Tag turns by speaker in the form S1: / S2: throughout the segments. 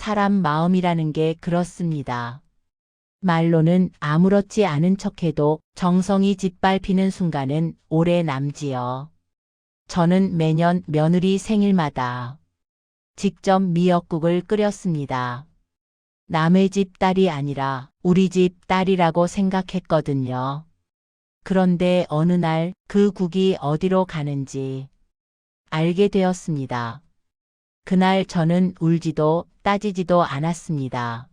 S1: 사람 마음이라는 게 그렇습니다. 말로는 아무렇지 않은 척해도 정성이 짓밟히는 순간은 오래 남지요. 저는 매년 며느리 생일마다 직접 미역국을 끓였습니다. 남의 집 딸이 아니라 우리 집 딸이라고 생각했거든요. 그런데 어느 날 그 국이 어디로 가는지 알게 되었습니다. 그날 저는 울지도 따지지도 않았습니다.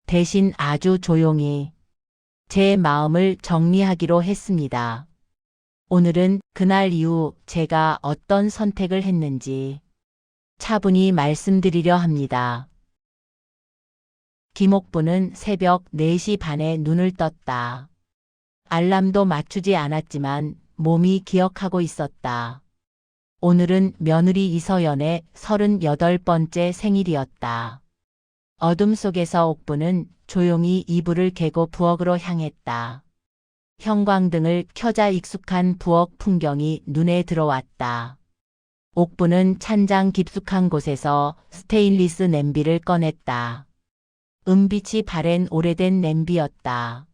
S1: 대신 아주 조용히 제 마음을 정리하기로 했습니다. 오늘은 그날 이후 제가 어떤 선택을 했는지 차분히 말씀드리려 합니다. 김옥부는 새벽 4시 반에 눈을 떴다. 알람도 맞추지 않았지만 몸이 기억하고 있었다. 오늘은 며느리 이서연의 38번째 생일이었다. 어둠 속에서 옥부는 조용히 이불을 개고 부엌으로 향했다. 형광등을 켜자 익숙한 부엌 풍경이 눈에 들어왔다. 옥부는 찬장 깊숙한 곳에서 스테인리스 냄비를 꺼냈다. 은빛이 바랜 오래된 냄비였다.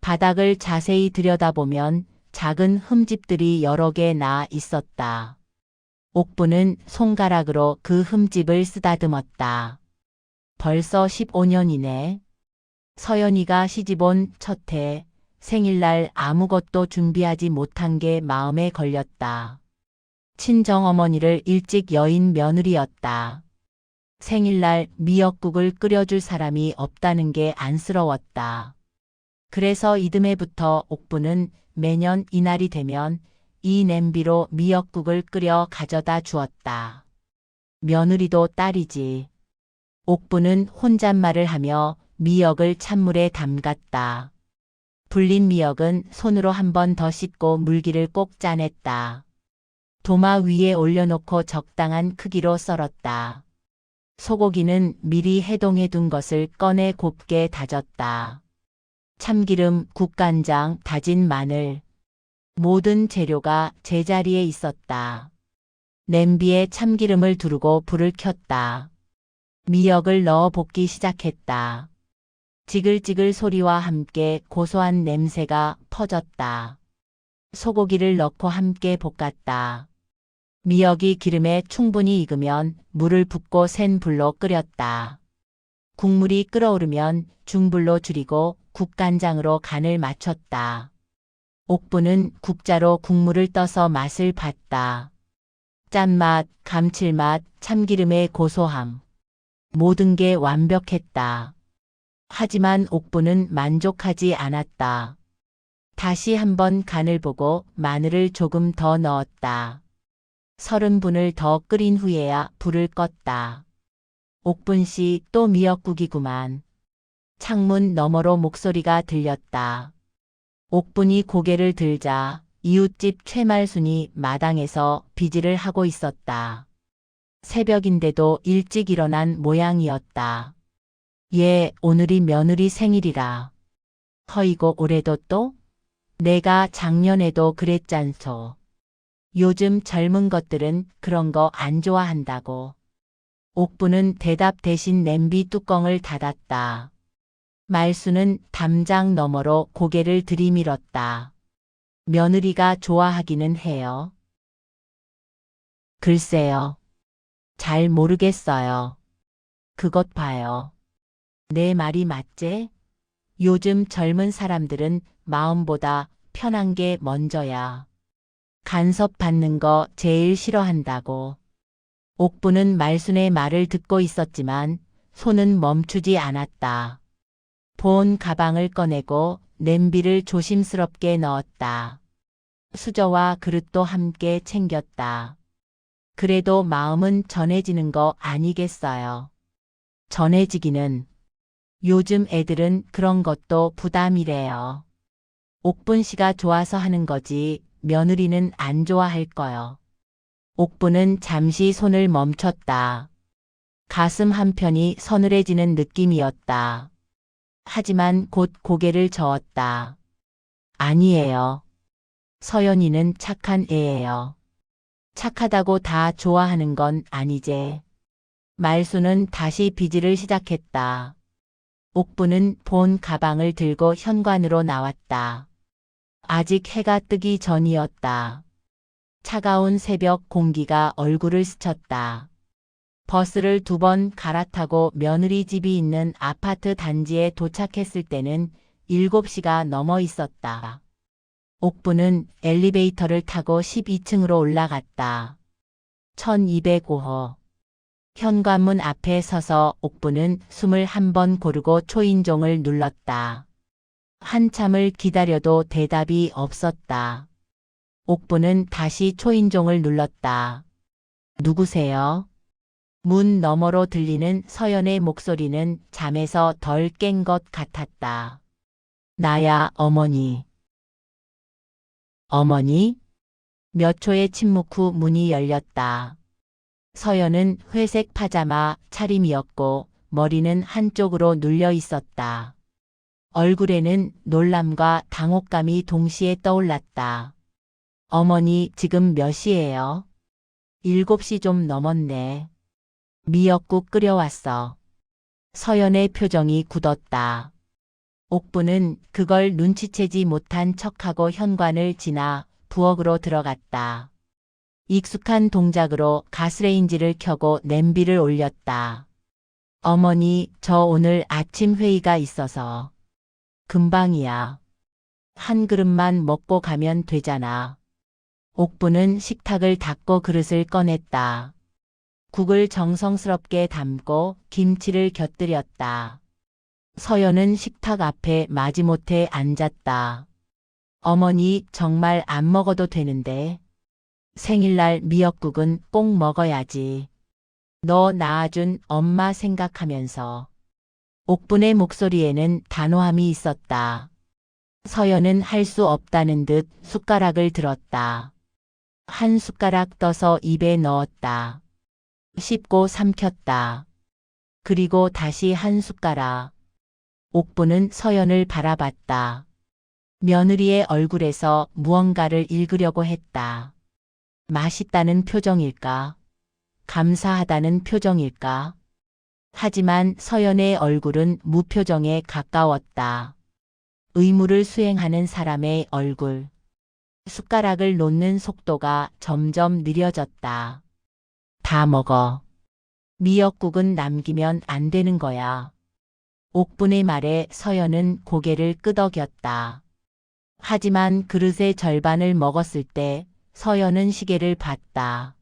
S1: 바닥을 자세히 들여다보면 작은 흠집들이 여러 개 나 있었다. 옥부는 손가락으로 그 흠집을 쓰다듬었다. 벌써 15년이네. 서연이가 시집온 첫 해, 생일날 아무것도 준비하지 못한 게 마음에 걸렸다. 친정어머니를 일찍 여인 며느리였다. 생일날 미역국을 끓여줄 사람이 없다는 게 안쓰러웠다. 그래서 이듬해부터 옥부는 매년 이날이 되면 이 냄비로 미역국을 끓여 가져다 주었다. 며느리도 딸이지. 옥부는 혼잣말을 하며 미역을 찬물에 담갔다. 불린 미역은 손으로 한 번 더 씻고 물기를 꼭 짜냈다. 도마 위에 올려놓고 적당한 크기로 썰었다. 소고기는 미리 해동해 둔 것을 꺼내 곱게 다졌다. 참기름, 국간장, 다진 마늘, 모든 재료가 제자리에 있었다. 냄비에 참기름을 두르고 불을 켰다. 미역을 넣어 볶기 시작했다. 지글지글 소리와 함께 고소한 냄새가 퍼졌다. 소고기를 넣고 함께 볶았다. 미역이 기름에 충분히 익으면 물을 붓고 센 불로 끓였다. 국물이 끓어오르면 중불로 줄이고 국간장으로 간을 맞췄다. 옥부는 국자로 국물을 떠서 맛을 봤다. 짠맛, 감칠맛, 참기름의 고소함. 모든 게 완벽했다. 하지만 옥부는 만족하지 않았다. 다시 한번 간을 보고 마늘을 조금 더 넣었다. 30분을 더 끓인 후에야 불을 껐다. 옥분씨 또 미역국이구만. 창문 너머로 목소리가 들렸다. 옥분이 고개를 들자 이웃집 최말순이 마당에서 비질을 하고 있었다. 새벽인데도 일찍 일어난 모양이었다. 예, 오늘이 며느리 생일이라. 허이고 올해도 또? 내가 작년에도 그랬잖소. 요즘 젊은 것들은 그런 거 안 좋아한다고. 옥부는 대답 대신 냄비 뚜껑을 닫았다. 말수는 담장 너머로 고개를 들이밀었다. 며느리가 좋아하기는 해요. 글쎄요. 잘 모르겠어요. 그것 봐요. 내 말이 맞제? 요즘 젊은 사람들은 마음보다 편한 게 먼저야. 간섭받는 거 제일 싫어한다고. 옥부는 말순의 말을 듣고 있었지만 손은 멈추지 않았다. 본 가방을 꺼내고 냄비를 조심스럽게 넣었다. 수저와 그릇도 함께 챙겼다. 그래도 마음은 전해지는 거 아니겠어요. 전해지기는. 요즘 애들은 그런 것도 부담이래요. 옥분 씨가 좋아서 하는 거지 며느리는 안 좋아할 거요. 옥분은 잠시 손을 멈췄다. 가슴 한편이 서늘해지는 느낌이었다. 하지만 곧 고개를 저었다. 아니에요. 서연이는 착한 애예요. 착하다고 다 좋아하는 건 아니제. 말수는 다시 비지를 시작했다. 옥부는 본 가방을 들고 현관으로 나왔다. 아직 해가 뜨기 전이었다. 차가운 새벽 공기가 얼굴을 스쳤다. 버스를 2번 갈아타고 며느리 집이 있는 아파트 단지에 도착했을 때는 7시가 넘어 있었다. 옥부는 엘리베이터를 타고 12층으로 올라갔다. 1205호. 현관문 앞에 서서 옥부는 숨을 한 번 고르고 초인종을 눌렀다. 한참을 기다려도 대답이 없었다. 옥부는 다시 초인종을 눌렀다. 누구세요? 문 너머로 들리는 서연의 목소리는 잠에서 덜 깬 것 같았다. 나야, 어머니. 어머니? 몇 초의 침묵 후 문이 열렸다. 서연은 회색 파자마 차림이었고 머리는 한쪽으로 눌려 있었다. 얼굴에는 놀람과 당혹감이 동시에 떠올랐다. 어머니, 지금 몇 시예요? 7시 좀 넘었네. 미역국 끓여왔어. 서연의 표정이 굳었다. 옥부는 그걸 눈치채지 못한 척하고 현관을 지나 부엌으로 들어갔다. 익숙한 동작으로 가스레인지를 켜고 냄비를 올렸다. 어머니, 저 오늘 아침 회의가 있어서. 금방이야. 한 그릇만 먹고 가면 되잖아. 옥부는 식탁을 닦고 그릇을 꺼냈다. 국을 정성스럽게 담고 김치를 곁들였다. 서연은 식탁 앞에 마지못해 앉았다. 어머니, 정말 안 먹어도 되는데. 생일날 미역국은 꼭 먹어야지. 너 낳아준 엄마 생각하면서. 옥분의 목소리에는 단호함이 있었다. 서연은 할 수 없다는 듯 숟가락을 들었다. 한 숟가락 떠서 입에 넣었다. 씹고 삼켰다. 그리고 다시 한 숟가락. 옥부는 서연을 바라봤다. 며느리의 얼굴에서 무언가를 읽으려고 했다. 맛있다는 표정일까? 감사하다는 표정일까? 하지만 서연의 얼굴은 무표정에 가까웠다. 의무를 수행하는 사람의 얼굴. 숟가락을 놓는 속도가 점점 느려졌다. 다 먹어. 미역국은 남기면 안 되는 거야. 옥분의 말에 서연은 고개를 끄덕였다. 하지만 그릇의 절반을 먹었을 때 서연은 시계를 봤다.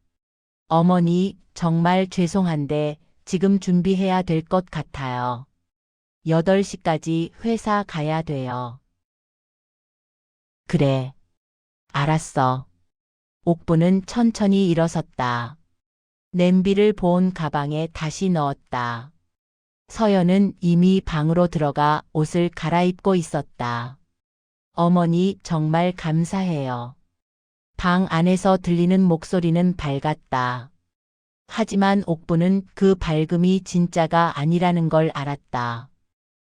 S1: 어머니, 정말 죄송한데 지금 준비해야 될 것 같아요. 8시까지 회사 가야 돼요. 그래. 알았어. 옥부는 천천히 일어섰다. 냄비를 본 가방에 다시 넣었다. 서연은 이미 방으로 들어가 옷을 갈아입고 있었다. 어머니, 정말 감사해요. 방 안에서 들리는 목소리는 밝았다. 하지만 옥부는 그 밝음이 진짜가 아니라는 걸 알았다.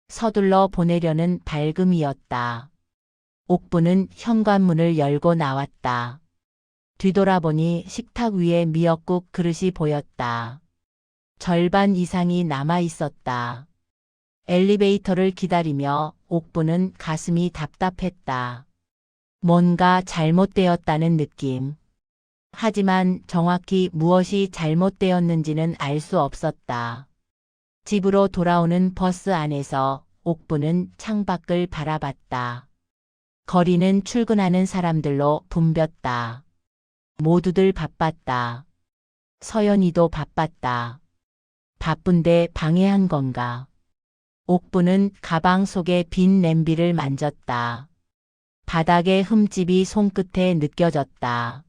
S1: 서둘러 보내려는 밝음이었다. 옥부는 현관문을 열고 나왔다. 뒤돌아보니 식탁 위에 미역국 그릇이 보였다. 절반 이상이 남아 있었다. 엘리베이터를 기다리며 옥부는 가슴이 답답했다. 뭔가 잘못되었다는 느낌. 하지만 정확히 무엇이 잘못되었는지는 알 수 없었다. 집으로 돌아오는 버스 안에서 옥부는 창밖을 바라봤다. 거리는 출근하는 사람들로 붐볐다. 모두들 바빴다. 서연이도 바빴다. 바쁜데 방해한 건가? 옥부는 가방 속의 빈 냄비를 만졌다. 바닥의 흠집이 손끝에 느껴졌다.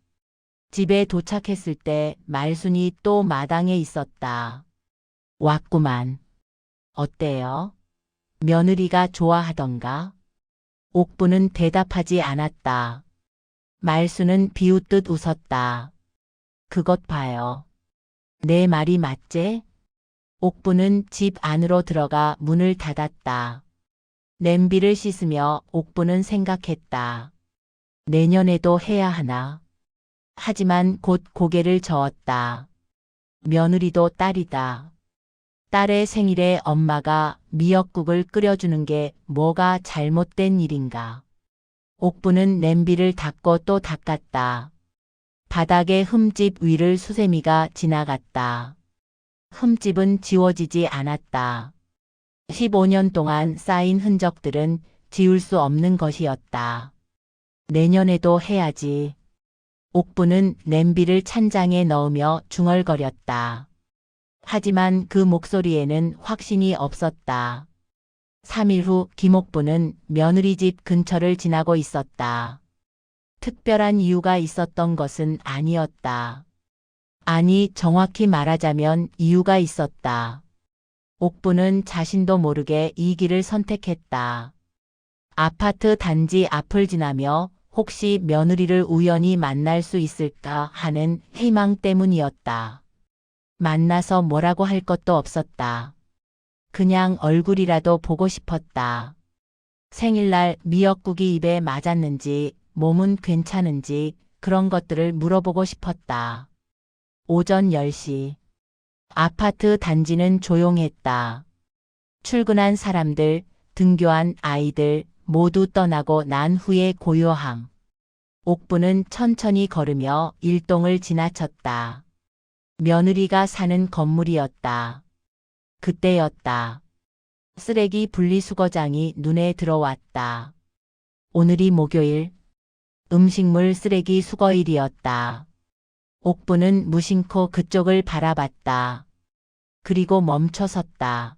S1: 집에 도착했을 때 말순이 또 마당에 있었다. 왔구만. 어때요? 며느리가 좋아하던가? 옥부는 대답하지 않았다. 말순은 비웃듯 웃었다. 그것 봐요. 내 말이 맞제? 옥부는 집 안으로 들어가 문을 닫았다. 냄비를 씻으며 옥부는 생각했다. 내년에도 해야 하나? 하지만 곧 고개를 저었다. 며느리도 딸이다. 딸의 생일에 엄마가 미역국을 끓여주는 게 뭐가 잘못된 일인가. 옥부는 냄비를 닦고 또 닦았다. 바닥에 흠집 위를 수세미가 지나갔다. 흠집은 지워지지 않았다. 15년 동안 쌓인 흔적들은 지울 수 없는 것이었다. 내년에도 해야지. 옥부는 냄비를 찬장에 넣으며 중얼거렸다. 하지만 그 목소리에는 확신이 없었다. 3일 후 김옥부는 며느리 집 근처를 지나고 있었다. 특별한 이유가 있었던 것은 아니었다. 아니, 정확히 말하자면 이유가 있었다. 옥부는 자신도 모르게 이 길을 선택했다. 아파트 단지 앞을 지나며 혹시 며느리를 우연히 만날 수 있을까 하는 희망 때문이었다. 만나서 뭐라고 할 것도 없었다. 그냥 얼굴이라도 보고 싶었다. 생일날 미역국이 입에 맞았는지, 몸은 괜찮은지 그런 것들을 물어보고 싶었다. 오전 10시. 아파트 단지는 조용했다. 출근한 사람들, 등교한 아이들 모두 떠나고 난 후의 고요함. 옥부는 천천히 걸으며 일동을 지나쳤다. 며느리가 사는 건물이었다. 그때였다. 쓰레기 분리수거장이 눈에 들어왔다. 오늘이 목요일, 음식물 쓰레기 수거일이었다. 옥부는 무심코 그쪽을 바라봤다. 그리고 멈춰섰다.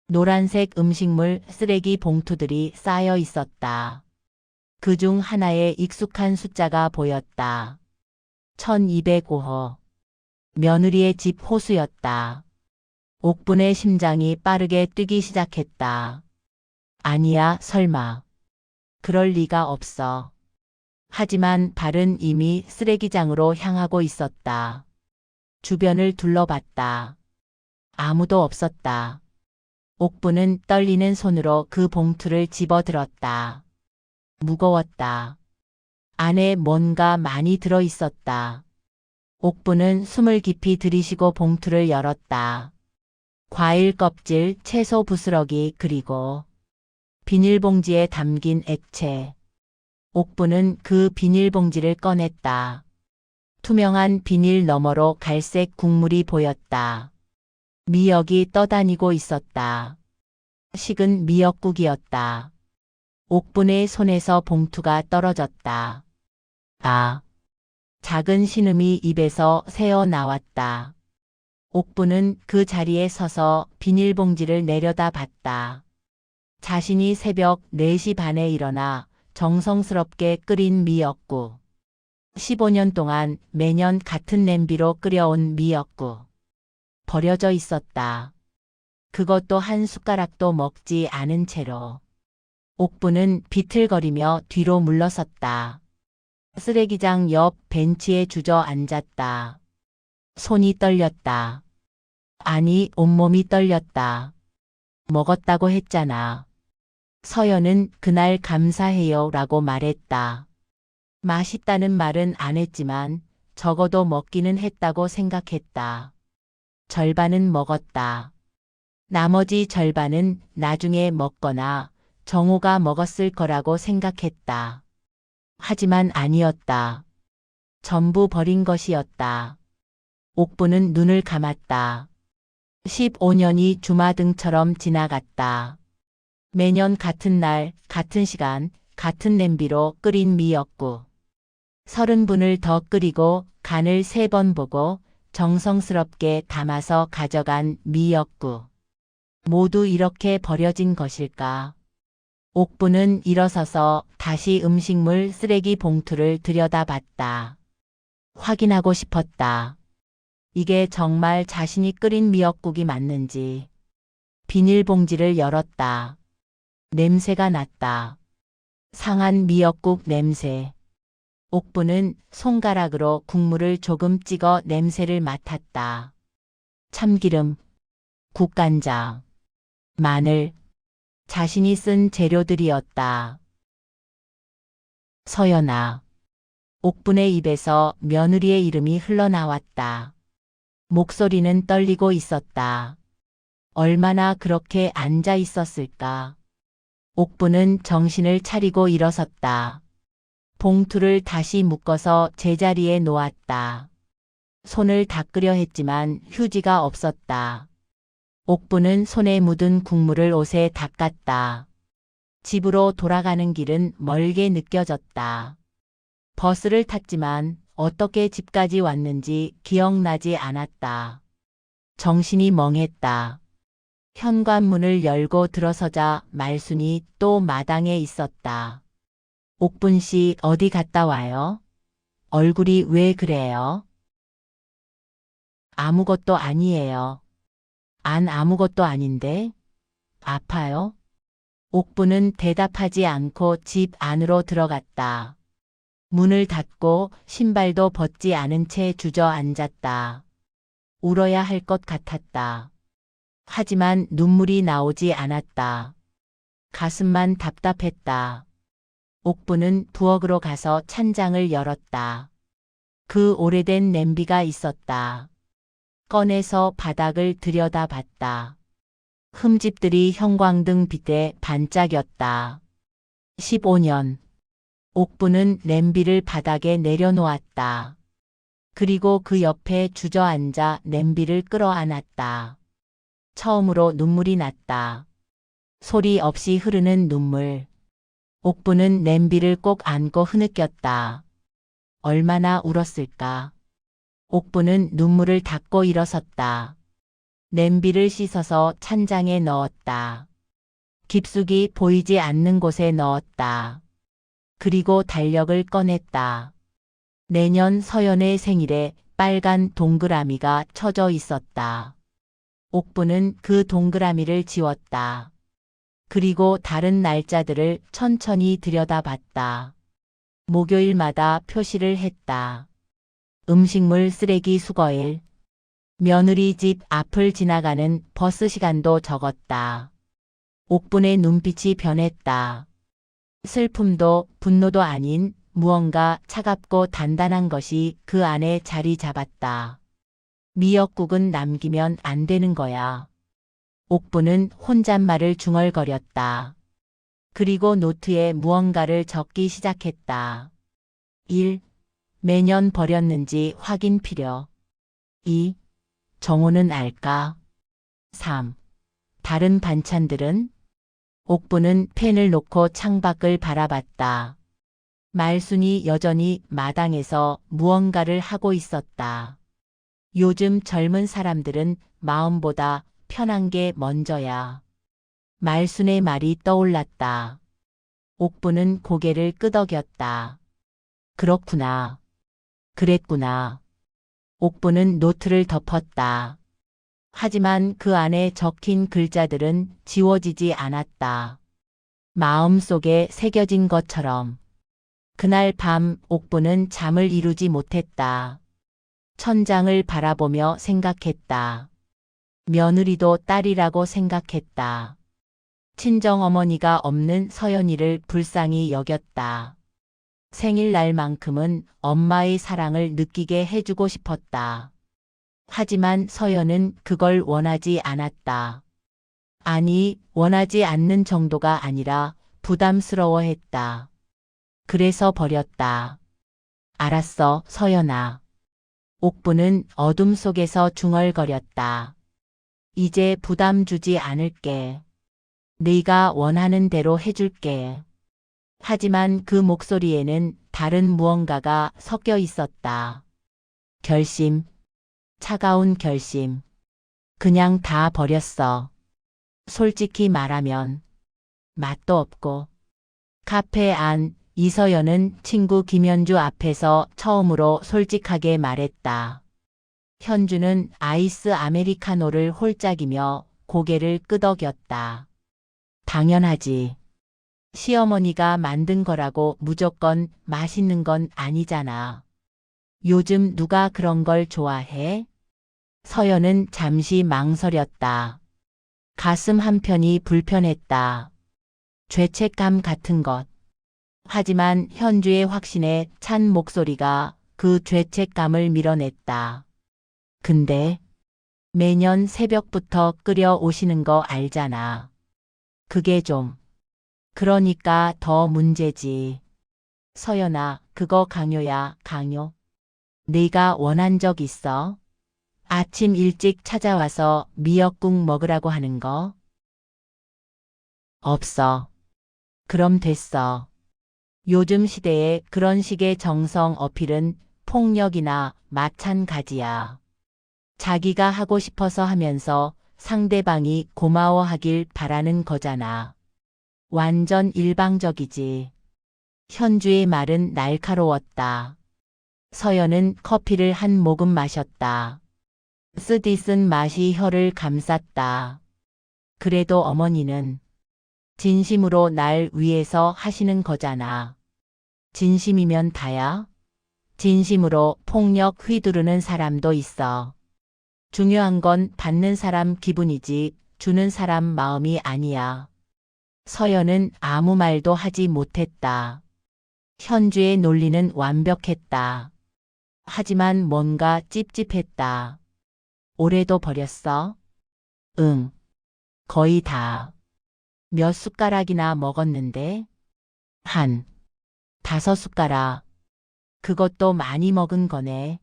S1: 노란색 음식물 쓰레기 봉투들이 쌓여 있었다. 그중 하나에 익숙한 숫자가 보였다. 1205호. 며느리의 집 호수였다. 옥분의 심장이 빠르게 뛰기 시작했다. 아니야, 설마. 그럴 리가 없어. 하지만 발은 이미 쓰레기장으로 향하고 있었다. 주변을 둘러봤다. 아무도 없었다. 옥부는 떨리는 손으로 그 봉투를 집어들었다. 무거웠다. 안에 뭔가 많이 들어 있었다. 옥부는 숨을 깊이 들이쉬고 봉투를 열었다. 과일 껍질, 채소 부스러기 그리고 비닐봉지에 담긴 액체. 옥부는 그 비닐봉지를 꺼냈다. 투명한 비닐 너머로 갈색 국물이 보였다. 미역이 떠다니고 있었다. 식은 미역국이었다. 옥분의 손에서 봉투가 떨어졌다. 아! 작은 신음이 입에서 새어 나왔다. 옥분은 그 자리에 서서 비닐봉지를 내려다봤다. 자신이 새벽 4시 반에 일어나 정성스럽게 끓인 미역국. 15년 동안 매년 같은 냄비로 끓여온 미역국. 버려져 있었다. 그것도 한 숟가락도 먹지 않은 채로. 옥부는 비틀거리며 뒤로 물러섰다. 쓰레기장 옆 벤치에 주저앉았다. 손이 떨렸다. 아니, 온몸이 떨렸다. 먹었다고 했잖아. 서연은 그날 감사해요 라고 말했다. 맛있다는 말은 안 했지만 적어도 먹기는 했다고 생각했다. 절반은 먹었다. 나머지 절반은 나중에 먹거나 정호가 먹었을 거라고 생각했다. 하지만 아니었다. 전부 버린 것이었다. 옥부는 눈을 감았다. 15년이 주마등처럼 지나갔다. 매년 같은 날, 같은 시간, 같은 냄비로 끓인 미역국. 30분을 더 끓이고 간을 3번 보고 정성스럽게 담아서 가져간 미역국. 모두 이렇게 버려진 것일까? 옥부는 일어서서 다시 음식물 쓰레기 봉투를 들여다봤다. 확인하고 싶었다. 이게 정말 자신이 끓인 미역국이 맞는지. 비닐봉지를 열었다. 냄새가 났다. 상한 미역국 냄새. 옥부는 손가락으로 국물을 조금 찍어 냄새를 맡았다. 참기름, 국간장, 마늘, 자신이 쓴 재료들이었다. 서연아. 옥분의 입에서 며느리의 이름이 흘러나왔다. 목소리는 떨리고 있었다. 얼마나 그렇게 앉아 있었을까? 옥부는 정신을 차리고 일어섰다. 봉투를 다시 묶어서 제자리에 놓았다. 손을 닦으려 했지만 휴지가 없었다. 옥부는 손에 묻은 국물을 옷에 닦았다. 집으로 돌아가는 길은 멀게 느껴졌다. 버스를 탔지만 어떻게 집까지 왔는지 기억나지 않았다. 정신이 멍했다. 현관문을 열고 들어서자 말순이 또 마당에 있었다. 옥분 씨 어디 갔다 와요? 얼굴이 왜 그래요? 아무것도 아니에요. 안 아무것도 아닌데? 아파요? 옥부는 대답하지 않고 집 안으로 들어갔다. 문을 닫고 신발도 벗지 않은 채 주저앉았다. 울어야 할 것 같았다. 하지만 눈물이 나오지 않았다. 가슴만 답답했다. 옥부는 부엌으로 가서 찬장을 열었다. 그 오래된 냄비가 있었다. 꺼내서 바닥을 들여다봤다. 흠집들이 형광등 빛에 반짝였다. 15년. 옥부는 냄비를 바닥에 내려놓았다. 그리고 그 옆에 주저앉아 냄비를 끌어안았다. 처음으로 눈물이 났다. 소리 없이 흐르는 눈물. 옥부는 냄비를 꼭 안고 흐느꼈다. 얼마나 울었을까? 옥부는 눈물을 닦고 일어섰다. 냄비를 씻어서 찬장에 넣었다. 깊숙이 보이지 않는 곳에 넣었다. 그리고 달력을 꺼냈다. 내년 서연의 생일에 빨간 동그라미가 쳐져 있었다. 옥부는 그 동그라미를 지웠다. 그리고 다른 날짜들을 천천히 들여다봤다. 목요일마다 표시를 했다. 음식물 쓰레기 수거일. 며느리 집 앞을 지나가는 버스 시간도 적었다. 옥분의 눈빛이 변했다. 슬픔도 분노도 아닌 무언가 차갑고 단단한 것이 그 안에 자리 잡았다. 미역국은 남기면 안 되는 거야. 옥부는 혼잣말을 중얼거렸다. 그리고 노트에 무언가를 적기 시작했다. 1. 매년 버렸는지 확인 필요. 2. 정호는 알까? 3. 다른 반찬들은? 옥부는 펜을 놓고 창밖을 바라봤다. 말순이 여전히 마당에서 무언가를 하고 있었다. 요즘 젊은 사람들은 마음보다 편한 게 먼저야. 말순의 말이 떠올랐다. 옥부는 고개를 끄덕였다. 그렇구나. 그랬구나. 옥부는 노트를 덮었다. 하지만 그 안에 적힌 글자들은 지워지지 않았다. 마음속에 새겨진 것처럼. 그날 밤 옥부는 잠을 이루지 못했다. 천장을 바라보며 생각했다. 며느리도 딸이라고 생각했다. 친정어머니가 없는 서연이를 불쌍히 여겼다. 생일날만큼은 엄마의 사랑을 느끼게 해주고 싶었다. 하지만 서연은 그걸 원하지 않았다. 아니, 원하지 않는 정도가 아니라 부담스러워했다. 그래서 버렸다. 알았어, 서연아. 옥부는 어둠 속에서 중얼거렸다. 이제 부담 주지 않을게. 네가 원하는 대로 해줄게. 하지만 그 목소리에는 다른 무언가가 섞여 있었다. 결심. 차가운 결심. 그냥 다 버렸어. 솔직히 말하면 맛도 없고. 카페 안 이서연은 친구 김현주 앞에서 처음으로 솔직하게 말했다. 현주는 아이스 아메리카노를 홀짝이며 고개를 끄덕였다. 당연하지. 시어머니가 만든 거라고 무조건 맛있는 건 아니잖아. 요즘 누가 그런 걸 좋아해? 서연은 잠시 망설였다. 가슴 한편이 불편했다. 죄책감 같은 것. 하지만 현주의 확신에 찬 목소리가 그 죄책감을 밀어냈다. 근데 매년 새벽부터 끓여 오시는 거 알잖아. 그게 좀, 그러니까 더 문제지. 서연아, 그거 강요야, 강요. 네가 원한 적 있어? 아침 일찍 찾아와서 미역국 먹으라고 하는 거? 없어. 그럼 됐어. 요즘 시대에 그런 식의 정성 어필은 폭력이나 마찬가지야. 자기가 하고 싶어서 하면서 상대방이 고마워하길 바라는 거잖아. 완전 일방적이지. 현주의 말은 날카로웠다. 서연은 커피를 한 모금 마셨다. 쓰디쓴 맛이 혀를 감쌌다. 그래도 어머니는 진심으로 날 위해서 하시는 거잖아. 진심이면 다야? 진심으로 폭력 휘두르는 사람도 있어. 중요한 건 받는 사람 기분이지 주는 사람 마음이 아니야. 서연은 아무 말도 하지 못했다. 현주의 논리는 완벽했다. 하지만 뭔가 찝찝했다. 올해도 버렸어? 응, 거의 다. 몇 숟가락이나 먹었는데? 한 5숟가락. 그것도 많이 먹은 거네.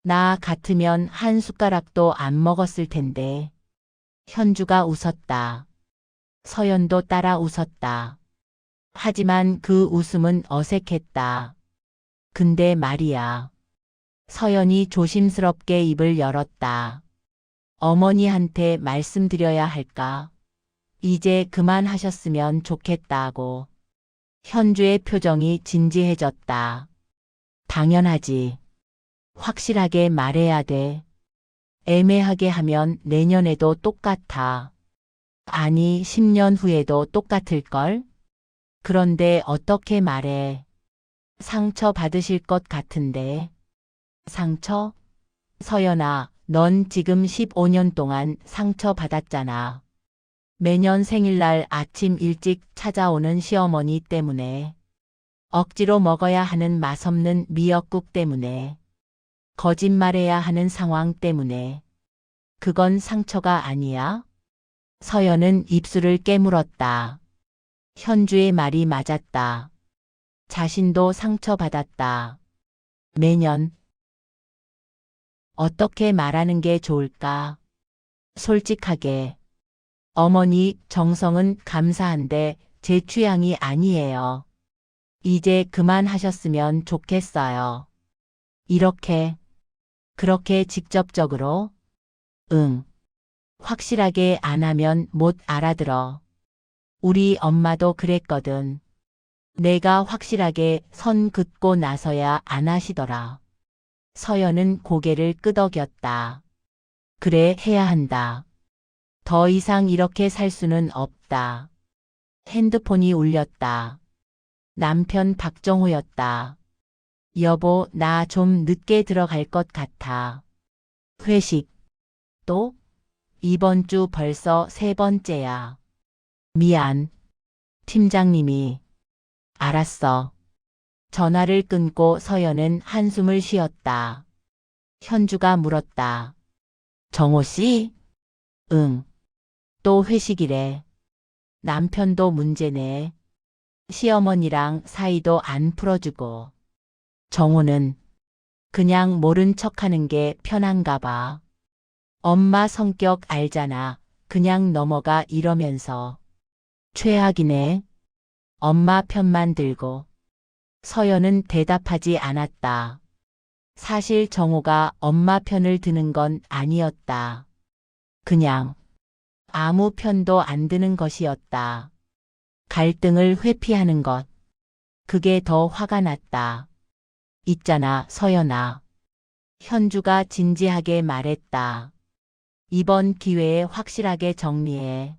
S1: 나 같으면 한 숟가락도 안 먹었을 텐데. 현주가 웃었다. 서연도 따라 웃었다. 하지만 그 웃음은 어색했다. 근데 말이야. 서연이 조심스럽게 입을 열었다. 어머니한테 말씀드려야 할까? 이제 그만하셨으면 좋겠다고. 현주의 표정이 진지해졌다. 당연하지. 확실하게 말해야 돼. 애매하게 하면 내년에도 똑같아. 아니, 10년 후에도 똑같을걸? 그런데 어떻게 말해? 상처 받으실 것 같은데. 상처? 서연아, 넌 지금 15년 동안 상처 받았잖아. 매년 생일날 아침 일찍 찾아오는 시어머니 때문에. 억지로 먹어야 하는 맛없는 미역국 때문에. 거짓말해야 하는 상황 때문에. 그건 상처가 아니야? 서연은 입술을 깨물었다. 현주의 말이 맞았다. 자신도 상처받았다. 매년. 어떻게 말하는 게 좋을까? 솔직하게. 어머니, 정성은 감사한데 제 취향이 아니에요. 이제 그만하셨으면 좋겠어요. 이렇게, 그렇게 직접적으로? 응. 확실하게 안 하면 못 알아들어. 우리 엄마도 그랬거든. 내가 확실하게 선 긋고 나서야 안 하시더라. 서연은 고개를 끄덕였다. 그래, 해야 한다. 더 이상 이렇게 살 수는 없다. 핸드폰이 울렸다. 남편 박정호였다. 여보, 나 좀 늦게 들어갈 것 같아. 회식. 또? 이번 주 벌써 3번째야. 미안. 팀장님이. 알았어. 전화를 끊고 서연은 한숨을 쉬었다. 현주가 물었다. 정호 씨? 응. 또 회식이래. 남편도 문제네. 시어머니랑 사이도 안 풀어주고. 정호는 그냥 모른 척하는 게 편한가 봐. 엄마 성격 알잖아. 그냥 넘어가 이러면서. 최악이네. 엄마 편만 들고. 서연은 대답하지 않았다. 사실 정호가 엄마 편을 드는 건 아니었다. 그냥 아무 편도 안 드는 것이었다. 갈등을 회피하는 것. 그게 더 화가 났다. 있잖아, 서연아. 현주가 진지하게 말했다. 이번 기회에 확실하게 정리해.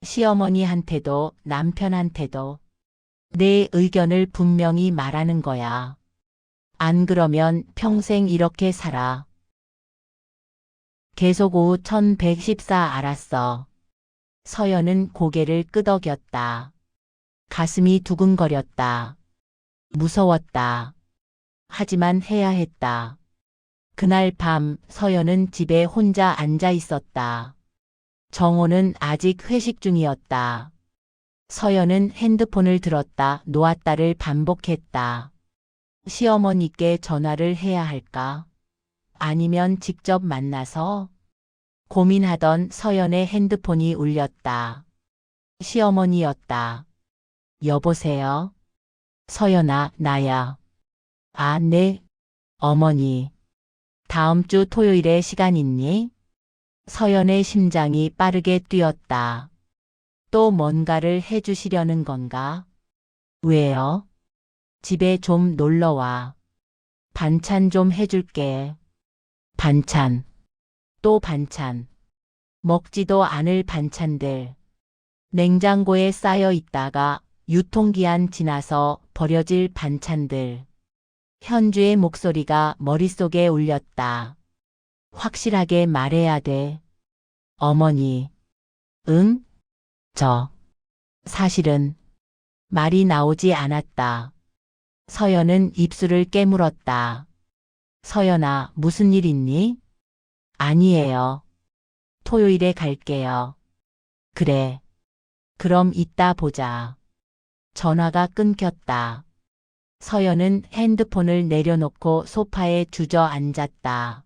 S1: 시어머니한테도 남편한테도 내 의견을 분명히 말하는 거야. 안 그러면 평생 이렇게 살아. 계속 오후 1114 알았어. 서연은 고개를 끄덕였다. 가슴이 두근거렸다. 무서웠다. 하지만 해야 했다. 그날 밤 서연은 집에 혼자 앉아 있었다. 정호는 아직 회식 중이었다. 서연은 핸드폰을 들었다 놓았다를 반복했다. 시어머니께 전화를 해야 할까? 아니면 직접 만나서? 고민하던 서연의 핸드폰이 울렸다. 시어머니였다. 여보세요? 서연아, 나야. 아, 네. 어머니. 다음 주 토요일에 시간 있니? 서연의 심장이 빠르게 뛰었다. 또 뭔가를 해주시려는 건가? 왜요? 집에 좀 놀러와. 반찬 좀 해줄게. 반찬. 또 반찬. 먹지도 않을 반찬들. 냉장고에 쌓여 있다가 유통기한 지나서 버려질 반찬들. 현주의 목소리가 머릿속에 울렸다. 확실하게 말해야 돼. 어머니. 응? 사실은 말이 나오지 않았다. 서연은 입술을 깨물었다. 서연아, 무슨 일 있니? 아니에요. 토요일에 갈게요. 그래. 그럼 이따 보자. 전화가 끊겼다. 서연은 핸드폰을 내려놓고 소파에 주저앉았다.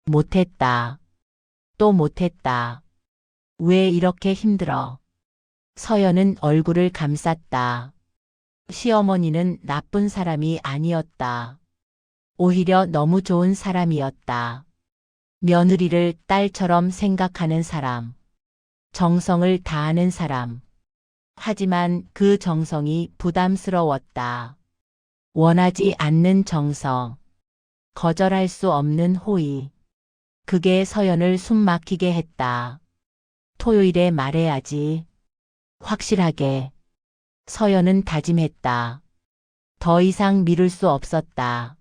S1: 못했다. 또 못했다. 왜 이렇게 힘들어? 서연은 얼굴을 감쌌다. 시어머니는 나쁜 사람이 아니었다. 오히려 너무 좋은 사람이었다. 며느리를 딸처럼 생각하는 사람. 정성을 다하는 사람. 하지만 그 정성이 부담스러웠다. 원하지 않는 정성. 거절할 수 없는 호의. 그게 서연을 숨막히게 했다. 토요일에 말해야지. 확실하게. 서연은 다짐했다. 더 이상 미룰 수 없었다.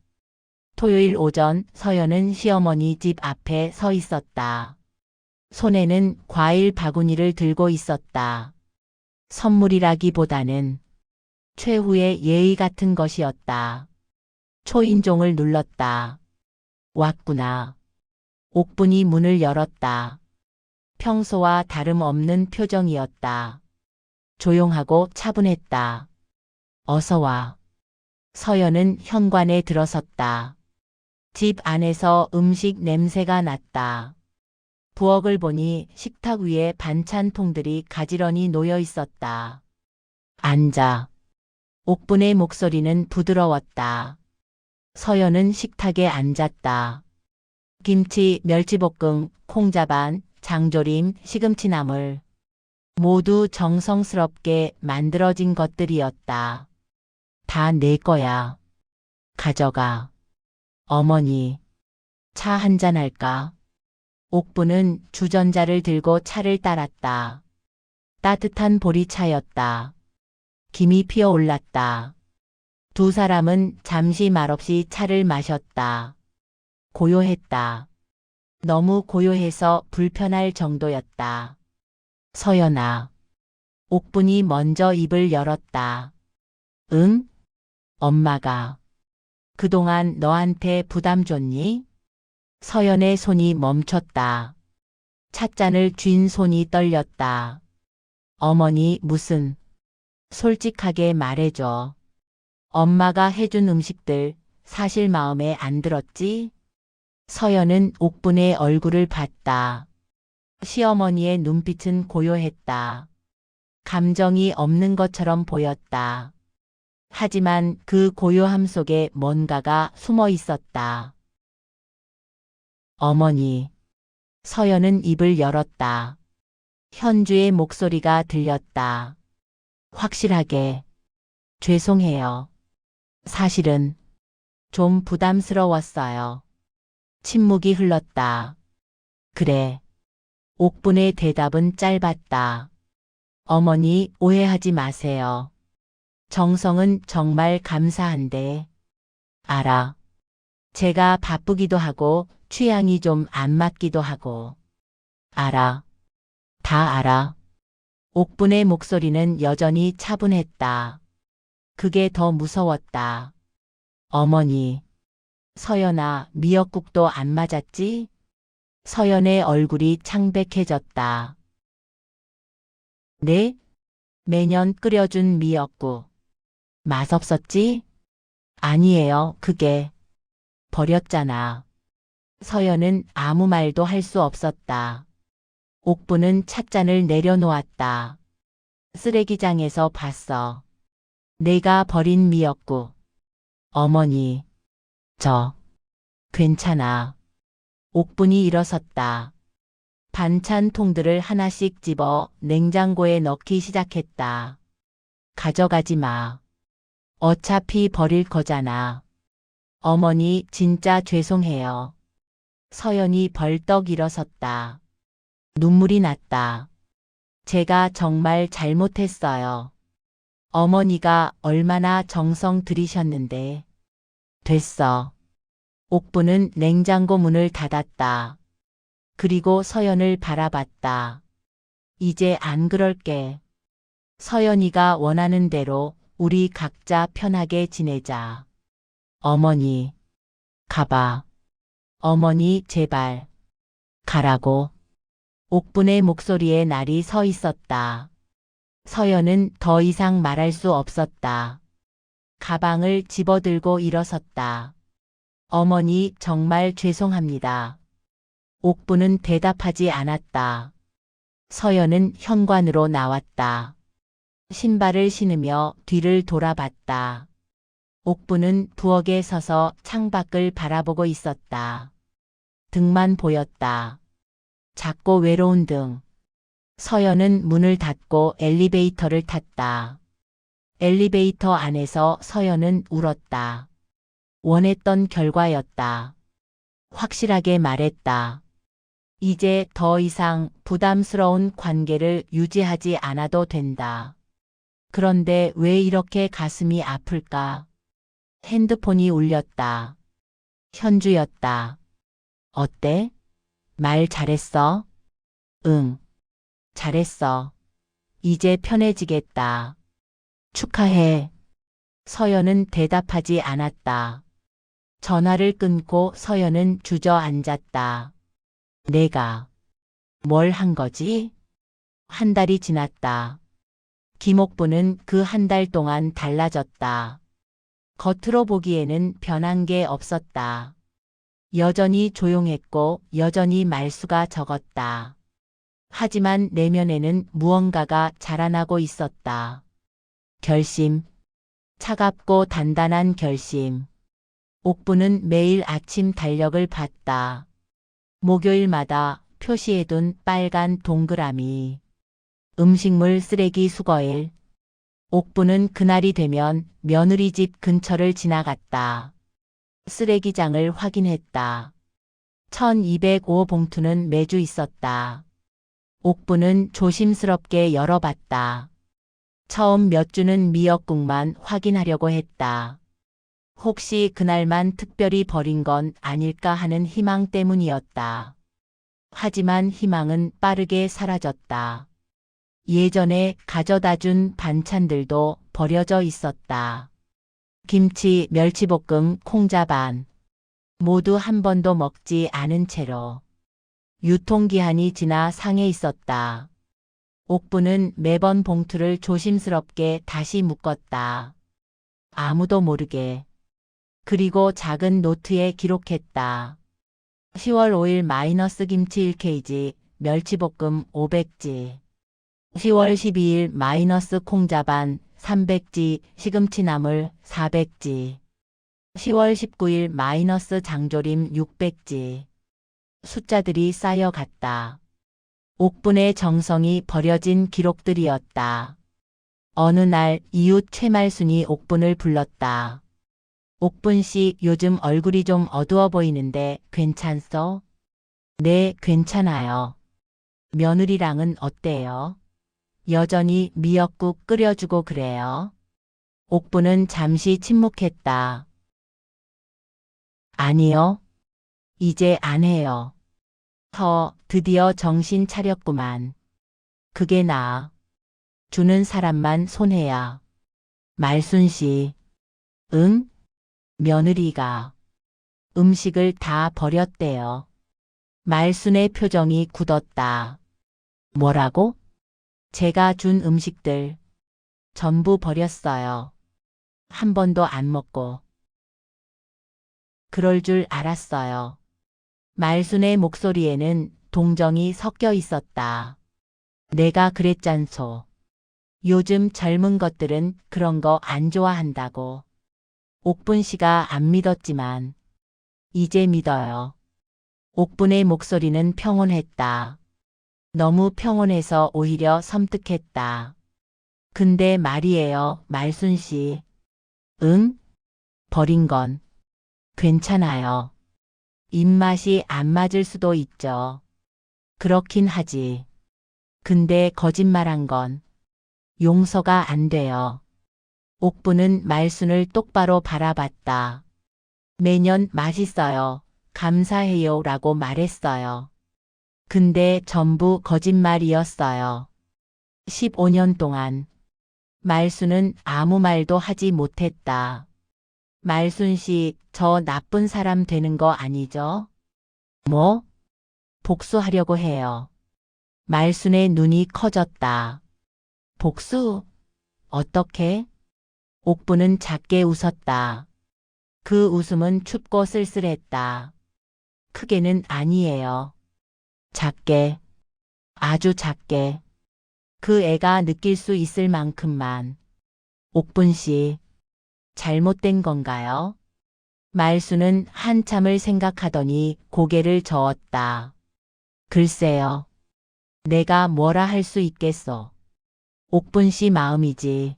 S1: 토요일 오전 서연은 시어머니 집 앞에 서 있었다. 손에는 과일 바구니를 들고 있었다. 선물이라기보다는 최후의 예의 같은 것이었다. 초인종을 눌렀다. 왔구나. 옥분이 문을 열었다. 평소와 다름없는 표정이었다. 조용하고 차분했다. 어서 와. 서연은 현관에 들어섰다. 집 안에서 음식 냄새가 났다. 부엌을 보니 식탁 위에 반찬통들이 가지런히 놓여 있었다. 앉아. 옥분의 목소리는 부드러웠다. 서연은 식탁에 앉았다. 김치, 멸치볶음, 콩자반, 장조림, 시금치나물. 모두 정성스럽게 만들어진 것들이었다. 다 내 거야. 가져가. 어머니, 차 한잔 할까? 옥부는 주전자를 들고 차를 따랐다. 따뜻한 보리차였다. 김이 피어올랐다. 두 사람은 잠시 말없이 차를 마셨다. 고요했다. 너무 고요해서 불편할 정도였다. 서연아. 옥분이 먼저 입을 열었다. 응? 엄마가. 그동안 너한테 부담 줬니? 서연의 손이 멈췄다. 찻잔을 쥔 손이 떨렸다. 어머니 무슨. 솔직하게 말해줘. 엄마가 해준 음식들 사실 마음에 안 들었지? 서연은 옥분의 얼굴을 봤다. 시어머니의 눈빛은 고요했다. 감정이 없는 것처럼 보였다. 하지만 그 고요함 속에 뭔가가 숨어 있었다. 어머니. 서연은 입을 열었다. 현주의 목소리가 들렸다. 확실하게. 죄송해요. 사실은 좀 부담스러웠어요. 침묵이 흘렀다. 그래. 옥분의 대답은 짧았다. 어머니 오해하지 마세요. 정성은 정말 감사한데. 알아. 제가 바쁘기도 하고 취향이 좀 안 맞기도 하고. 알아. 다 알아. 옥분의 목소리는 여전히 차분했다. 그게 더 무서웠다. 어머니. 서연아, 미역국도 안 맞았지? 서연의 얼굴이 창백해졌다. 네? 매년 끓여준 미역국. 맛없었지? 아니에요, 그게. 버렸잖아. 서연은 아무 말도 할 수 없었다. 옥부는 찻잔을 내려놓았다. 쓰레기장에서 봤어. 내가 버린 미역국. 어머니, 저, 괜찮아. 옥분이 일어섰다. 반찬 통들을 하나씩 집어 냉장고에 넣기 시작했다. 가져가지 마. 어차피 버릴 거잖아. 어머니, 진짜 죄송해요. 서연이 벌떡 일어섰다. 눈물이 났다. 제가 정말 잘못했어요. 어머니가 얼마나 정성 들이셨는데. 됐어. 옥부는 냉장고 문을 닫았다. 그리고 서연을 바라봤다. 이제 안 그럴게. 서연이가 원하는 대로 우리 각자 편하게 지내자. 어머니, 가봐. 어머니, 제발. 가라고. 옥분의 목소리에 날이 서 있었다. 서연은 더 이상 말할 수 없었다. 가방을 집어들고 일어섰다. 어머니, 정말 죄송합니다. 옥부는 대답하지 않았다. 서연은 현관으로 나왔다. 신발을 신으며 뒤를 돌아봤다. 옥부는 부엌에 서서 창밖을 바라보고 있었다. 등만 보였다. 작고 외로운 등. 서연은 문을 닫고 엘리베이터를 탔다. 엘리베이터 안에서 서연은 울었다. 원했던 결과였다. 확실하게 말했다. 이제 더 이상 부담스러운 관계를 유지하지 않아도 된다. 그런데 왜 이렇게 가슴이 아플까? 핸드폰이 울렸다. 현주였다. 어때? 말 잘했어? 응. 잘했어. 이제 편해지겠다. 축하해. 서연은 대답하지 않았다. 전화를 끊고 서연은 주저앉았다. 내가 뭘 한 거지? 한 달이 지났다. 김옥부는 그 한 달 동안 달라졌다. 겉으로 보기에는 변한 게 없었다. 여전히 조용했고 여전히 말수가 적었다. 하지만 내면에는 무언가가 자라나고 있었다. 결심. 차갑고 단단한 결심. 옥부는 매일 아침 달력을 봤다. 목요일마다 표시해둔 빨간 동그라미. 음식물 쓰레기 수거일. 옥부는 그날이 되면 며느리 집 근처를 지나갔다. 쓰레기장을 확인했다. 1205 봉투는 매주 있었다. 옥부는 조심스럽게 열어봤다. 처음 몇 주는 미역국만 확인하려고 했다. 혹시 그날만 특별히 버린 건 아닐까 하는 희망 때문이었다. 하지만 희망은 빠르게 사라졌다. 예전에 가져다 준 반찬들도 버려져 있었다. 김치, 멸치볶음, 콩자반. 모두 한 번도 먹지 않은 채로. 유통기한이 지나 상해 있었다. 옥부는 매번 봉투를 조심스럽게 다시 묶었다. 아무도 모르게. 그리고 작은 노트에 기록했다. 10월 5일 마이너스 김치 1kg, 멸치볶음 500지. 10월 12일 마이너스 콩자반 300지, 시금치 나물 400지. 10월 19일 마이너스 장조림 600지. 숫자들이 쌓여갔다. 옥분의 정성이 버려진 기록들이었다. 어느 날 이웃 최말순이 옥분을 불렀다. 옥분 씨, 요즘 얼굴이 좀 어두워 보이는데 괜찮소? 네, 괜찮아요. 며느리랑은 어때요? 여전히 미역국 끓여주고 그래요? 옥분은 잠시 침묵했다. 아니요. 이제 안 해요. 드디어 정신 차렸구만. 그게 나아. 주는 사람만 손해야. 말순 씨. 응? 며느리가. 음식을 다 버렸대요. 말순의 표정이 굳었다. 뭐라고? 제가 준 음식들 전부 버렸어요. 한 번도 안 먹고. 그럴 줄 알았어요. 말순의 목소리에는 동정이 섞여 있었다. 내가 그랬잖소. 요즘 젊은 것들은 그런 거 안 좋아한다고. 옥분 씨가 안 믿었지만 이제 믿어요. 옥분의 목소리는 평온했다. 너무 평온해서 오히려 섬뜩했다. 근데 말이에요, 말순 씨. 응? 버린 건 괜찮아요. 입맛이 안 맞을 수도 있죠. 그렇긴 하지. 근데 거짓말한 건 용서가 안 돼요. 옥부는 말순을 똑바로 바라봤다. 매년 맛있어요. 감사해요 라고 말했어요. 근데 전부 거짓말이었어요. 15년 동안 말순은 아무 말도 하지 못했다. 말순 씨, 저 나쁜 사람 되는 거 아니죠? 뭐? 복수하려고 해요. 말순의 눈이 커졌다. 복수? 어떻게? 옥부는 작게 웃었다. 그 웃음은 춥고 쓸쓸했다. 크게는 아니에요. 작게, 아주 작게. 그 애가 느낄 수 있을 만큼만. 옥분 씨, 잘못된 건가요? 말수는 한참을 생각하더니 고개를 저었다. 글쎄요. 내가 뭐라 할 수 있겠어. 옥분 씨 마음이지.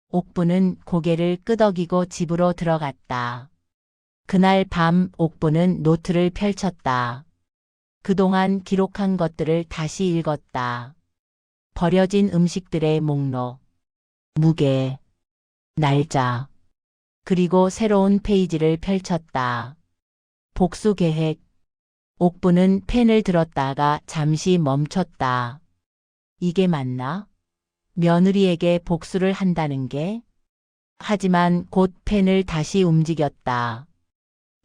S1: 옥분은 고개를 끄덕이고 집으로 들어갔다. 그날 밤 옥분은 노트를 펼쳤다. 그동안 기록한 것들을 다시 읽었다. 버려진 음식들의 목록, 무게, 날짜, 그리고 새로운 페이지를 펼쳤다. 복수 계획. 옥부는 펜을 들었다가 잠시 멈췄다. 이게 맞나? 며느리에게 복수를 한다는 게? 하지만 곧 펜을 다시 움직였다.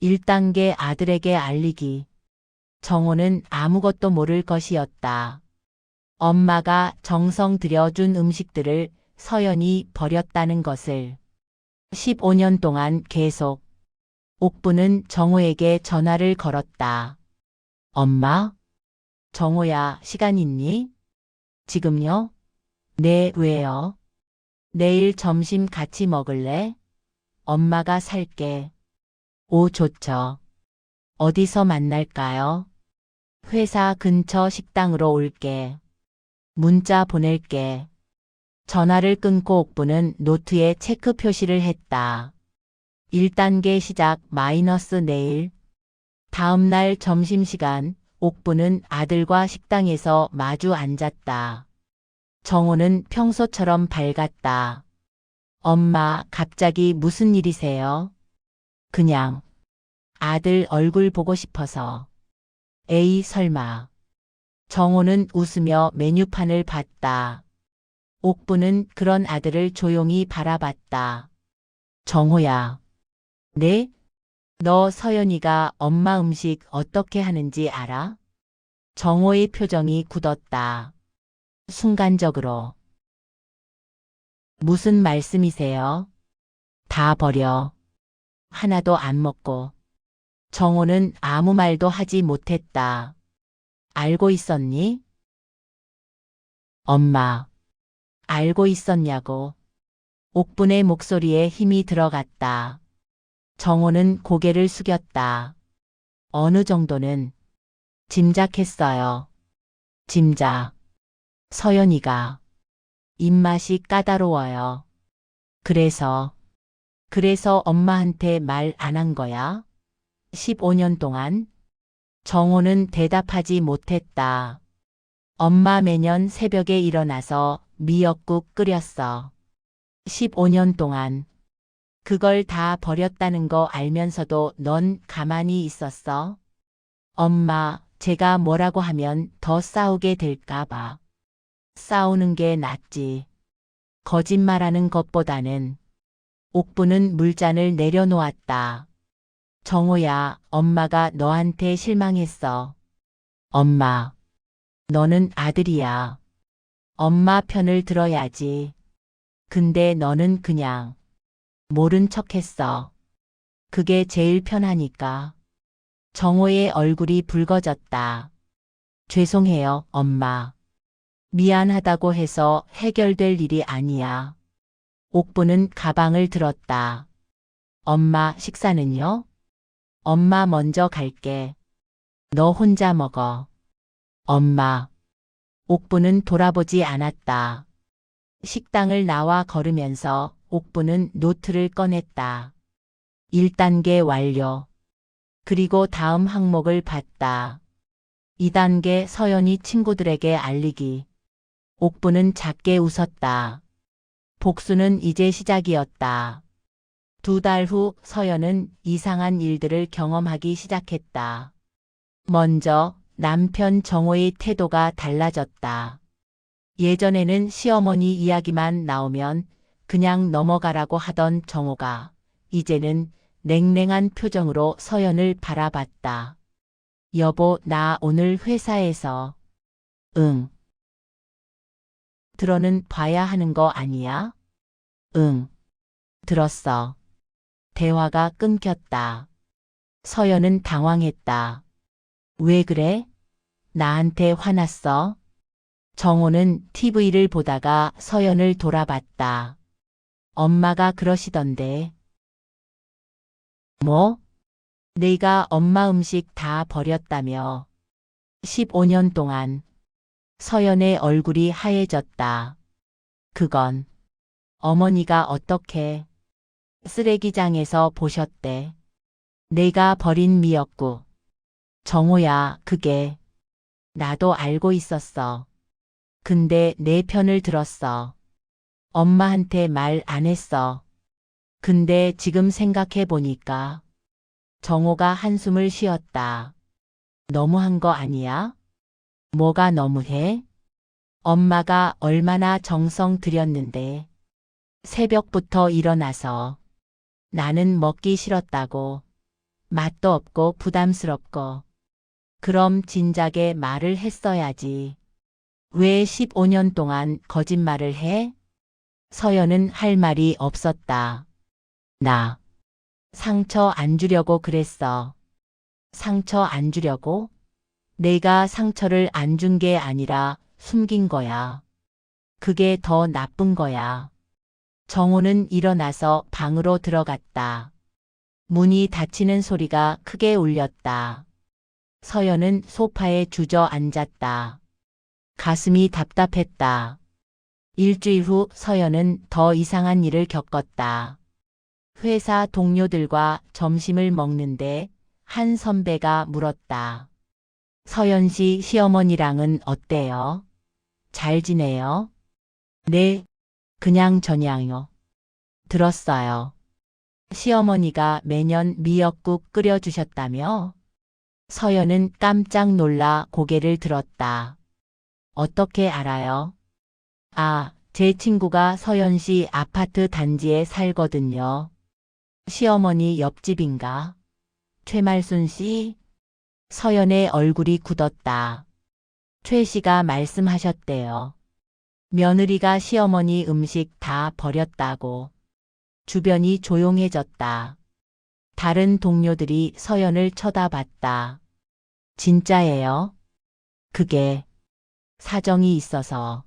S1: 1단계 아들에게 알리기. 정호는 아무것도 모를 것이었다. 엄마가 정성 들여준 음식들을 서연이 버렸다는 것을. 15년 동안 계속. 옥부는 정호에게 전화를 걸었다. 엄마? 정호야, 시간 있니? 지금요? 네, 왜요? 내일 점심 같이 먹을래? 엄마가 살게. 오, 좋죠. 어디서 만날까요? 회사 근처 식당으로 올게. 문자 보낼게. 전화를 끊고 옥부는 노트에 체크 표시를 했다. 1단계 시작 마이너스 내일. 다음 날 점심시간 옥부는 아들과 식당에서 마주 앉았다. 정호는 평소처럼 밝았다. 엄마, 갑자기 무슨 일이세요? 그냥 아들 얼굴 보고 싶어서. 에이, 설마. 정호는 웃으며 메뉴판을 봤다. 옥부는 그런 아들을 조용히 바라봤다. 정호야. 네? 너 서연이가 엄마 음식 어떻게 하는지 알아? 정호의 표정이 굳었다. 순간적으로. 무슨 말씀이세요? 다 버려. 하나도 안 먹고. 정호는 아무 말도 하지 못했다. 알고 있었니? 엄마. 알고 있었냐고. 옥분의 목소리에 힘이 들어갔다. 정호는 고개를 숙였다. 어느 정도는 짐작했어요. 짐작. 서연이가 입맛이 까다로워요. 그래서 엄마한테 말 안 한 거야? 15년 동안? 정호는 대답하지 못했다. 엄마 매년 새벽에 일어나서 미역국 끓였어. 15년 동안. 그걸 다 버렸다는 거 알면서도 넌 가만히 있었어? 엄마, 제가 뭐라고 하면 더 싸우게 될까 봐. 싸우는 게 낫지. 거짓말하는 것보다는. 옥부는 물잔을 내려놓았다. 정호야, 엄마가 너한테 실망했어. 엄마, 너는 아들이야. 엄마 편을 들어야지. 근데 너는 그냥 모른 척했어. 그게 제일 편하니까. 정호의 얼굴이 붉어졌다. 죄송해요, 엄마. 미안하다고 해서 해결될 일이 아니야. 옥부는 가방을 들었다. 엄마 식사는요? 엄마 먼저 갈게. 너 혼자 먹어. 엄마. 옥부는 돌아보지 않았다. 식당을 나와 걸으면서 옥부는 노트를 꺼냈다. 1단계 완료. 그리고 다음 항목을 봤다. 2단계 서연이 친구들에게 알리기. 옥부는 작게 웃었다. 복수는 이제 시작이었다. 2달 후 서연은 이상한 일들을 경험하기 시작했다. 먼저 남편 정호의 태도가 달라졌다. 예전에는 시어머니 이야기만 나오면 그냥 넘어가라고 하던 정호가 이제는 냉랭한 표정으로 서연을 바라봤다. 여보, 나 오늘 회사에서. 응. 들어는 봐야 하는 거 아니야? 응. 들었어. 대화가 끊겼다. 서연은 당황했다. 왜 그래? 나한테 화났어? 정호는 TV를 보다가 서연을 돌아봤다. 엄마가 그러시던데. 뭐? 내가 엄마 음식 다 버렸다며. 15년 동안. 서연의 얼굴이 하얘졌다. 그건 어머니가 어떻게 쓰레기장에서 보셨대. 내가 버린 미역국. 정호야, 그게 나도 알고 있었어. 근데 내 편을 들었어. 엄마한테 말 안 했어. 근데 지금 생각해 보니까 정호가 한숨을 쉬었다. 너무한 거 아니야? 뭐가 너무해? 엄마가 얼마나 정성 들였는데. 새벽부터 일어나서 나는 먹기 싫었다고. 맛도 없고 부담스럽고. 그럼 진작에 말을 했어야지. 왜 15년 동안 거짓말을 해? 서연은 할 말이 없었다. 나 상처 안 주려고 그랬어. 상처 안 주려고? 내가 상처를 안 준 게 아니라 숨긴 거야. 그게 더 나쁜 거야. 정호는 일어나서 방으로 들어갔다. 문이 닫히는 소리가 크게 울렸다. 서연은 소파에 주저앉았다. 가슴이 답답했다. 일주일 후 서연은 더 이상한 일을 겪었다. 회사 동료들과 점심을 먹는데 한 선배가 물었다. 서연 씨 시어머니랑은 어때요? 잘 지내요? 네, 그냥 저냥요. 들었어요. 시어머니가 매년 미역국 끓여주셨다며? 서연은 깜짝 놀라 고개를 들었다. 어떻게 알아요? 아, 제 친구가 서연 씨 아파트 단지에 살거든요. 시어머니 옆집인가? 최말순 씨? 서연의 얼굴이 굳었다. 최 씨가 말씀하셨대요. 며느리가 시어머니 음식 다 버렸다고. 주변이 조용해졌다. 다른 동료들이 서연을 쳐다봤다. 진짜예요? 그게 사정이 있어서.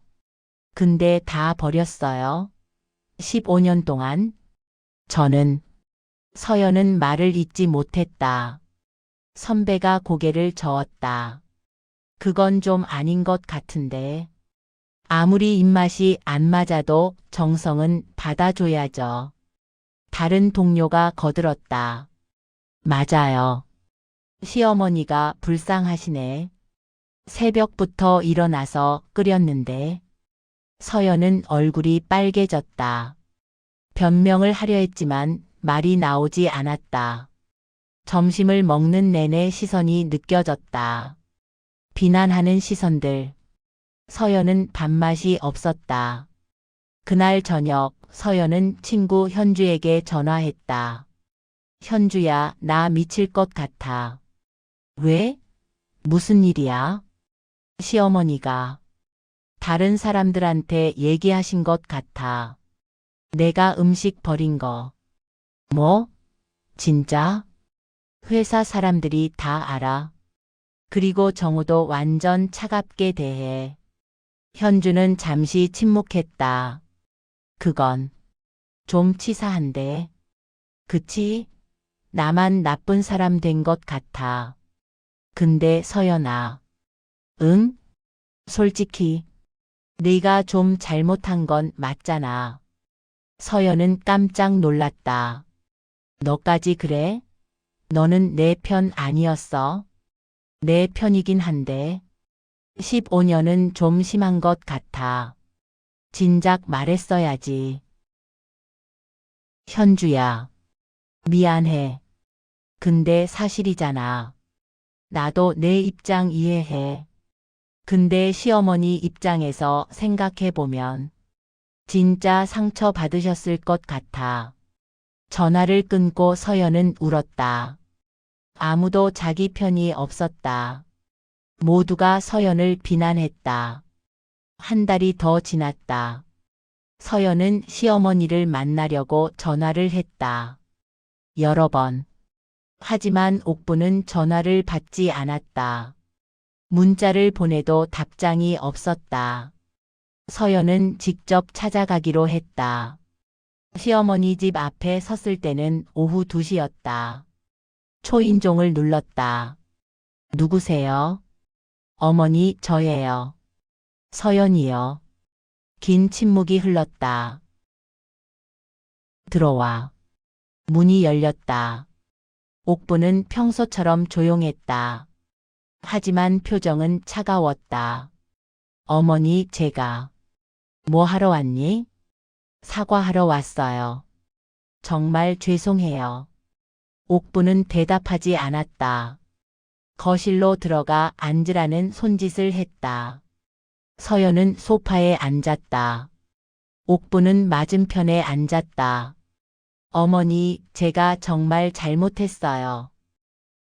S1: 근데 다 버렸어요. 15년 동안. 저는 서연은 말을 잇지 못했다. 선배가 고개를 저었다. 그건 좀 아닌 것 같은데. 아무리 입맛이 안 맞아도 정성은 받아줘야죠. 다른 동료가 거들었다. 맞아요. 시어머니가 불쌍하시네. 새벽부터 일어나서 끓였는데. 서연은 얼굴이 빨개졌다. 변명을 하려 했지만 말이 나오지 않았다. 점심을 먹는 내내 시선이 느껴졌다. 비난하는 시선들. 서연은 밥맛이 없었다. 그날 저녁 서연은 친구 현주에게 전화했다. 현주야, 나 미칠 것 같아. 왜? 무슨 일이야? 시어머니가 다른 사람들한테 얘기하신 것 같아. 내가 음식 버린 거. 뭐? 진짜? 회사 사람들이 다 알아. 그리고 정우도 완전 차갑게 대해. 현주는 잠시 침묵했다. 그건 좀 치사한데. 그치? 나만 나쁜 사람 된 것 같아. 근데 서연아. 응? 솔직히 네가 좀 잘못한 건 맞잖아. 서연은 깜짝 놀랐다. 너까지 그래? 너는 내 편 아니었어? 내 편이긴 한데. 15년은 좀 심한 것 같아. 진작 말했어야지. 현주야, 미안해. 근데 사실이잖아. 나도 내 입장 이해해. 근데 시어머니 입장에서 생각해보면 진짜 상처받으셨을 것 같아. 전화를 끊고 서연은 울었다. 아무도 자기 편이 없었다. 모두가 서연을 비난했다. 한 달이 더 지났다. 서연은 시어머니를 만나려고 전화를 했다. 여러 번. 하지만 옥부는 전화를 받지 않았다. 문자를 보내도 답장이 없었다. 서연은 직접 찾아가기로 했다. 시어머니 집 앞에 섰을 때는 오후 2시였다. 초인종을 눌렀다. 누구세요? 어머니, 저예요. 서연이요. 긴 침묵이 흘렀다. 들어와. 문이 열렸다. 옥부는 평소처럼 조용했다. 하지만 표정은 차가웠다. 어머니, 제가 뭐 하러 왔니? 사과하러 왔어요. 정말 죄송해요. 옥부는 대답하지 않았다. 거실로 들어가 앉으라는 손짓을 했다. 서연은 소파에 앉았다. 옥부는 맞은편에 앉았다. 어머니, 제가 정말 잘못했어요.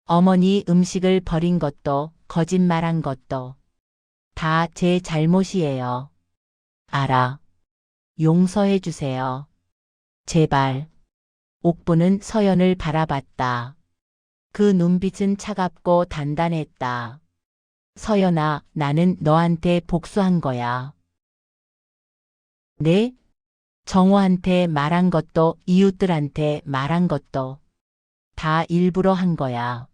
S1: 어머니 음식을 버린 것도, 거짓말한 것도 다 제 잘못이에요. 알아. 용서해 주세요. 제발. 옥부는 서연을 바라봤다. 그 눈빛은 차갑고 단단했다. 서연아, 나는 너한테 복수한 거야. 네? 정호한테 말한 것도 이웃들한테 말한 것도 다 일부러 한 거야.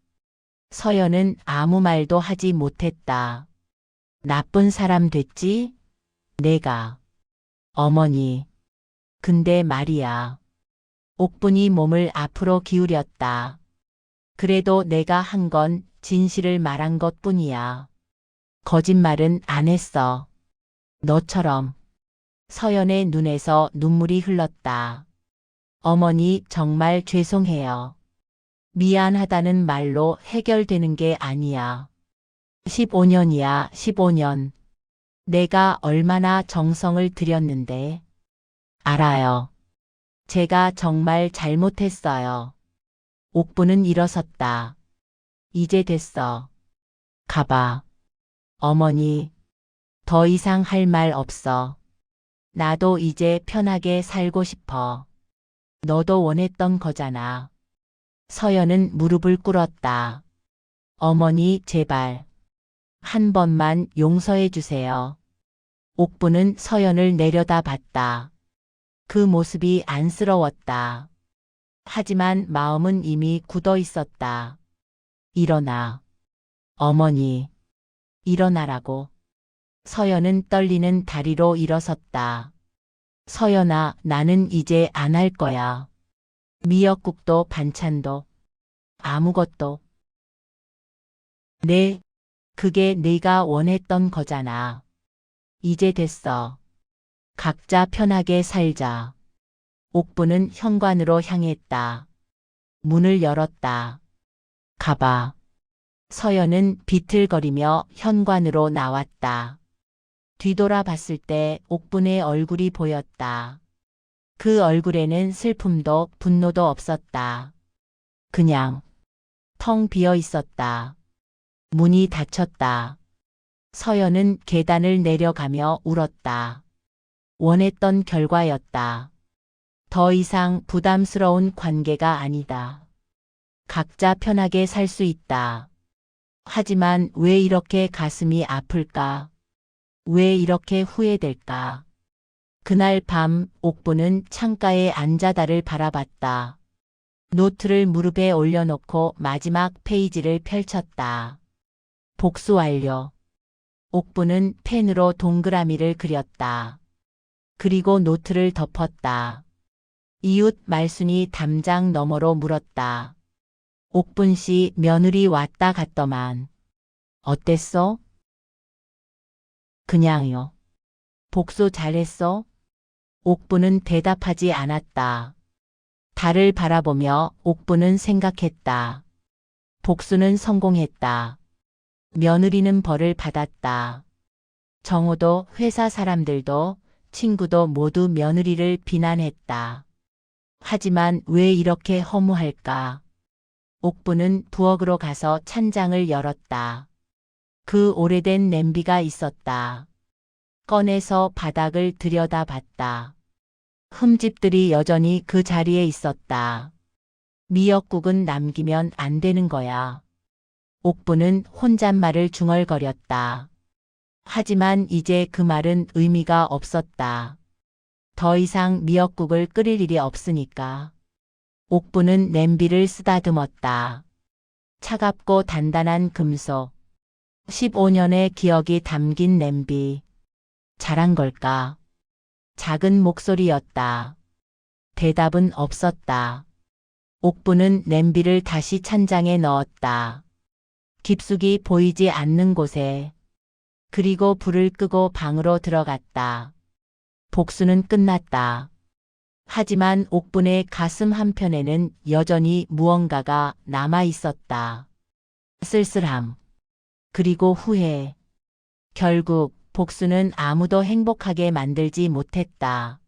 S1: 서연은 아무 말도 하지 못했다. 나쁜 사람 됐지? 내가. 어머니. 근데 말이야. 옥분이 몸을 앞으로 기울였다. 그래도 내가 한 건 진실을 말한 것뿐이야. 거짓말은 안 했어. 너처럼. 서연의 눈에서 눈물이 흘렀다. 어머니, 정말 죄송해요. 미안하다는 말로 해결되는 게 아니야. 15년이야, 15년. 내가 얼마나 정성을 들였는데. 알아요. 제가 정말 잘못했어요. 옥부는 일어섰다. 이제 됐어. 가봐. 어머니, 더 이상 할 말 없어. 나도 이제 편하게 살고 싶어. 너도 원했던 거잖아. 서연은 무릎을 꿇었다. 어머니, 제발. 한 번만 용서해 주세요. 옥부는 서연을 내려다봤다. 그 모습이 안쓰러웠다. 하지만 마음은 이미 굳어 있었다. 일어나. 어머니. 일어나라고. 서연은 떨리는 다리로 일어섰다. 서연아, 나는 이제 안 할 거야. 미역국도 반찬도 아무것도. 네, 그게 네가 원했던 거잖아. 이제 됐어. 각자 편하게 살자. 옥부는 현관으로 향했다. 문을 열었다. 가봐. 서연은 비틀거리며 현관으로 나왔다. 뒤돌아봤을 때 옥분의 얼굴이 보였다. 그 얼굴에는 슬픔도 분노도 없었다. 그냥 텅 비어 있었다. 문이 닫혔다. 서연은 계단을 내려가며 울었다. 원했던 결과였다. 더 이상 부담스러운 관계가 아니다. 각자 편하게 살 수 있다. 하지만 왜 이렇게 가슴이 아플까? 왜 이렇게 후회될까? 그날 밤 옥부는 창가에 앉아 달을 바라봤다. 노트를 무릎에 올려놓고 마지막 페이지를 펼쳤다. 복수 완료. 옥부는 펜으로 동그라미를 그렸다. 그리고 노트를 덮었다. 이웃 말순이 담장 너머로 물었다. 옥분 씨 며느리 왔다 갔더만. 어땠어? 그냥요. 복수 잘했어? 옥부는 대답하지 않았다. 달을 바라보며 옥부는 생각했다. 복수는 성공했다. 며느리는 벌을 받았다. 정호도 회사 사람들도 친구도 모두 며느리를 비난했다. 하지만 왜 이렇게 허무할까? 옥부는 부엌으로 가서 찬장을 열었다. 그 오래된 냄비가 있었다. 꺼내서 바닥을 들여다봤다. 흠집들이 여전히 그 자리에 있었다. 미역국은 남기면 안 되는 거야. 옥부는 혼잣말을 중얼거렸다. 하지만 이제 그 말은 의미가 없었다. 더 이상 미역국을 끓일 일이 없으니까. 옥부는 냄비를 쓰다듬었다. 차갑고 단단한 금속. 15년의 기억이 담긴 냄비. 잘한 걸까? 작은 목소리였다. 대답은 없었다. 옥부는 냄비를 다시 찬장에 넣었다. 깊숙이 보이지 않는 곳에. 그리고 불을 끄고 방으로 들어갔다. 복수는 끝났다. 하지만 옥분의 가슴 한편에는 여전히 무언가가 남아 있었다. 쓸쓸함. 그리고 후회. 결국 복수는 아무도 행복하게 만들지 못했다.